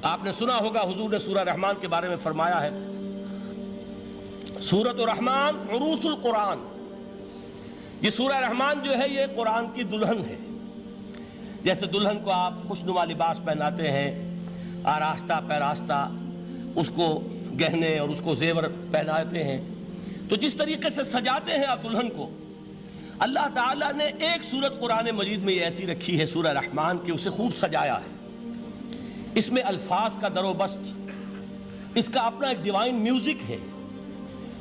آپ نے سنا ہوگا حضور نے سورہ رحمان کے بارے میں فرمایا ہے، سورۃ الرحمن عروس القرآن، یہ سورہ رحمان جو ہے یہ قرآن کی دلہن ہے۔ جیسے دلہن کو آپ خوشنما لباس پہناتے ہیں، آراستہ پیراستہ اس کو گہنے اور اس کو زیور پہناتے ہیں، تو جس طریقے سے سجاتے ہیں آپ دلہن کو، اللہ تعالیٰ نے ایک سورت قرآن مجید میں یہ ایسی رکھی ہے سورہ رحمان کہ اسے خوب سجایا ہے۔ اس میں الفاظ کا در و بست، اس کا اپنا ایک ڈیوائن میوزک ہے۔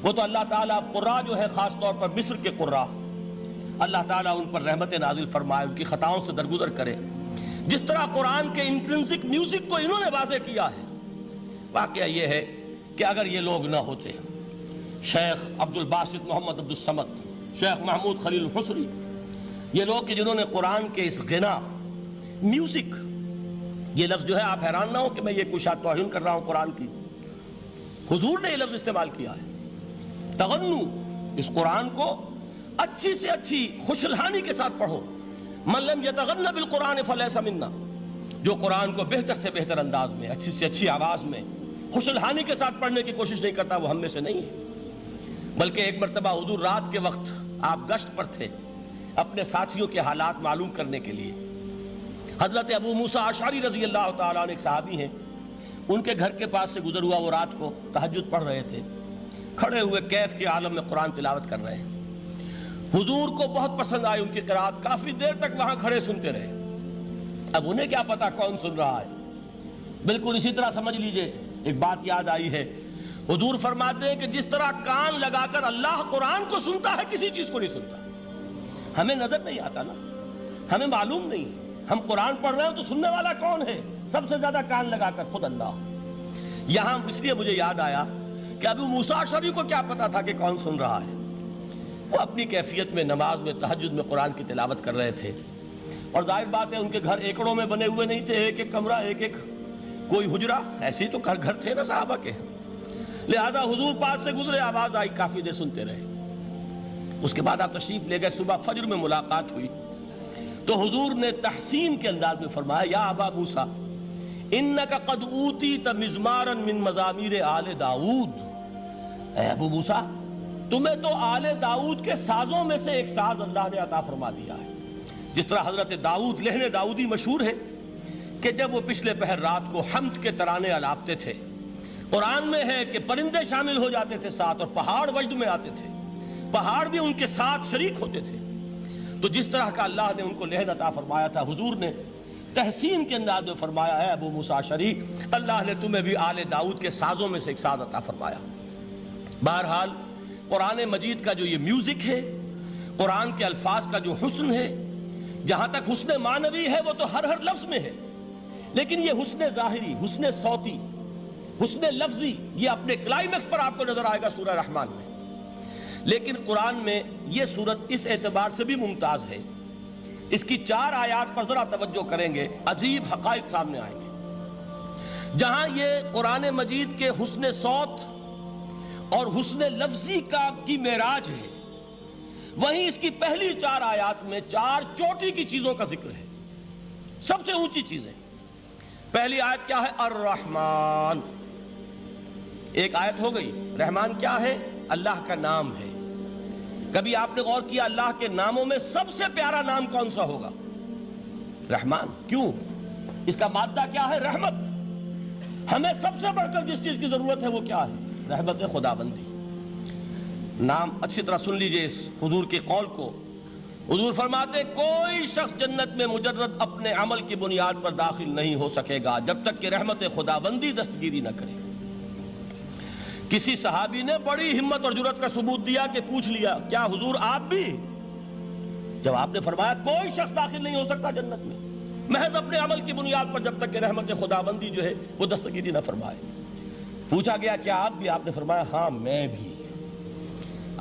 وہ تو اللہ تعالیٰ قراء جو ہے خاص طور پر مصر کے قراء، اللہ تعالیٰ ان پر رحمت نازل فرمائے، ان کی خطاؤں سے درگزر کرے۔ جس طرح قرآن کے انٹرنسک میوزک کو انہوں نے واضح کیا ہے، واقعہ یہ ہے کہ اگر یہ لوگ نہ ہوتے، شیخ عبد الباسط محمد عبد الصمد، شیخ محمود خلیل الحصری، یہ لوگ کہ جنہوں نے قرآن کے اس غنا، میوزک، یہ لفظ جو ہے آپ حیران نہ ہو کہ میں یہ کوئی شاید توہین کر رہا ہوں قرآن کی، حضور نے یہ لفظ استعمال کیا ہے، تغنو، اس قرآن کو اچھی سے اچھی خوشلہانی کے ساتھ پڑھو۔ من لم یتغن بالقرآن فلیس منا، جو قرآن کو بہتر سے بہتر انداز میں، اچھی سے اچھی آواز میں، خوشلہانی کے ساتھ پڑھنے کی کوشش نہیں کرتا، وہ ہم میں سے نہیں ہے۔ بلکہ ایک مرتبہ حضور رات کے وقت آپ گشت پر تھے اپنے ساتھیوں کے حالات معلوم کرنے کے لیے۔ حضرت ابو موسیٰ اشعری رضی اللہ تعالیٰ عنہ ایک صحابی ہیں، ان کے گھر کے پاس سے گزر ہوا، وہ رات کو تہجد پڑھ رہے تھے، کھڑے ہوئے کیف کے عالم میں قرآن تلاوت کر رہے ہیں۔ حضور کو بہت پسند آئی ان کی قرات، کافی دیر تک وہاں کھڑے سنتے رہے۔ اب انہیں کیا پتا کون سن رہا ہے، بالکل اسی طرح سمجھ لیجئے ایک بات یاد آئی ہے، حضور فرماتے ہیں کہ جس طرح کان لگا کر اللہ قرآن کو سنتا ہے کسی چیز کو نہیں سنتا۔ ہمیں نظر نہیں آتا نا، ہمیں معلوم نہیں، ہم قرآن پڑھ رہے ہیں تو سننے والا کون ہے؟ سب سے زیادہ کان لگا کر خود اللہ۔ یہاں اس لیے مجھے یاد آیا کہ ابو موسیٰ اشعری کو کیا پتا تھا کہ کون سن رہا ہے؟ وہ اپنی کیفیت میں نماز میں تہجد میں قرآن کی تلاوت کر رہے تھے، اور ظاہر بات ہے ان کے گھر ایکڑوں میں بنے ہوئے نہیں تھے، ایک ایک کمرہ، ایک ایک کوئی حجرہ، ایسے ہی تو گھر تھے نا صحابہ کے، لہذا حضور پاس سے گزرے، آواز آئی، کافی دیر سنتے رہے۔ اس کے بعد آپ تشریف لے گئے، صبح فجر میں ملاقات ہوئی تو حضور نے تحسین کے انداز میں فرمایا، یا ابا موسیٰ انک قد اوتیت مزمارا من مزامیر آل داؤد، اے ابو موسیٰ تمہیں تو آل داؤد کے سازوں میں سے ایک ساز اللہ نے عطا فرما دیا ہے۔ جس طرح حضرت داؤد، لہن داؤدی مشہور ہے کہ جب وہ پچھلے پہر رات کو حمد کے ترانے الاپتے تھے، قرآن میں ہے کہ پرندے شامل ہو جاتے تھے ساتھ، اور پہاڑ وجد میں آتے تھے، پہاڑ بھی ان کے ساتھ شریک ہوتے تھے۔ تو جس طرح کا اللہ نے ان کو لہن عطا فرمایا تھا، حضور نے تحسین کے انداز میں فرمایا ہے ابو موسیٰ اشعری، اللہ نے تمہیں بھی آل داؤد کے سازوں میں سے ایک ساز عطا فرمایا۔ بہرحال قرآن مجید کا جو یہ میوزک ہے، قرآن کے الفاظ کا جو حسن ہے، جہاں تک حسن معنوی ہے وہ تو ہر لفظ میں ہے، لیکن یہ حسن ظاہری، حسن صوتی، حسن لفظی، یہ اپنے کلائمیکس پر آپ کو نظر آئے گا سورہ رحمان میں۔ لیکن قرآن میں یہ سورت اس اعتبار سے بھی ممتاز ہے، اس کی 4 آیات پر ذرا توجہ کریں گے، عجیب حقائق سامنے آئیں گے۔ جہاں یہ قرآن مجید کے حسن صوت اور حسن لفظی کی معراج ہے، وہیں اس کی پہلی 4 آیات میں 4 چوٹی کی چیزوں کا ذکر ہے، سب سے اونچی چیزیں۔ پہلی آیت کیا ہے؟ الرحمن، ایک آیت ہو گئی۔ رحمان کیا ہے؟ اللہ کا نام ہے۔ کبھی آپ نے غور کیا اللہ کے ناموں میں سب سے پیارا نام کون سا ہوگا؟ رحمان۔ کیوں؟ اس کا مادہ کیا ہے؟ رحمت۔ ہمیں سب سے بڑھ کر جس چیز کی ضرورت ہے وہ کیا ہے؟ رحمت خداوندی۔ نام اچھی طرح سن لیجئے اس حضور کے قول کو۔ حضور فرماتے کوئی شخص جنت میں مجرد اپنے عمل کی بنیاد پر داخل نہیں ہو سکے گا جب تک کہ رحمت خداوندی دستگیری نہ کرے۔ کسی صحابی نے بڑی ہمت اور جرأت کا ثبوت دیا کہ پوچھ لیا، کیا حضور آپ بھی؟ جب آپ نے فرمایا کوئی شخص داخل نہیں ہو سکتا جنت میں محض اپنے عمل کی بنیاد پر جب تک کہ رحمت خداوندی جو ہے وہ دستگیری نہ فرمائے۔ پوچھا گیا کیا آپ بھی؟ آپ نے فرمایا ہاں میں بھی۔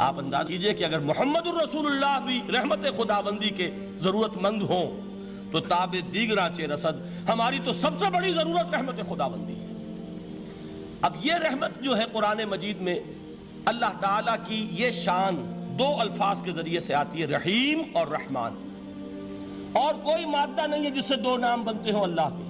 آپ انداز کیجئے کہ اگر محمد الرسول اللہ بھی رحمت خداوندی کے ضرورت مند ہوں تو تاب دیگراں چے رسد، ہماری تو سب سے بڑی ضرورت رحمت خداوندی ہے۔ اب یہ رحمت جو ہے قرآن مجید میں اللہ تعالیٰ کی یہ شان 2 الفاظ کے ذریعے سے آتی ہے، رحیم اور رحمان، اور کوئی مادہ نہیں ہے جس سے 2 نام بنتے ہوں اللہ کے۔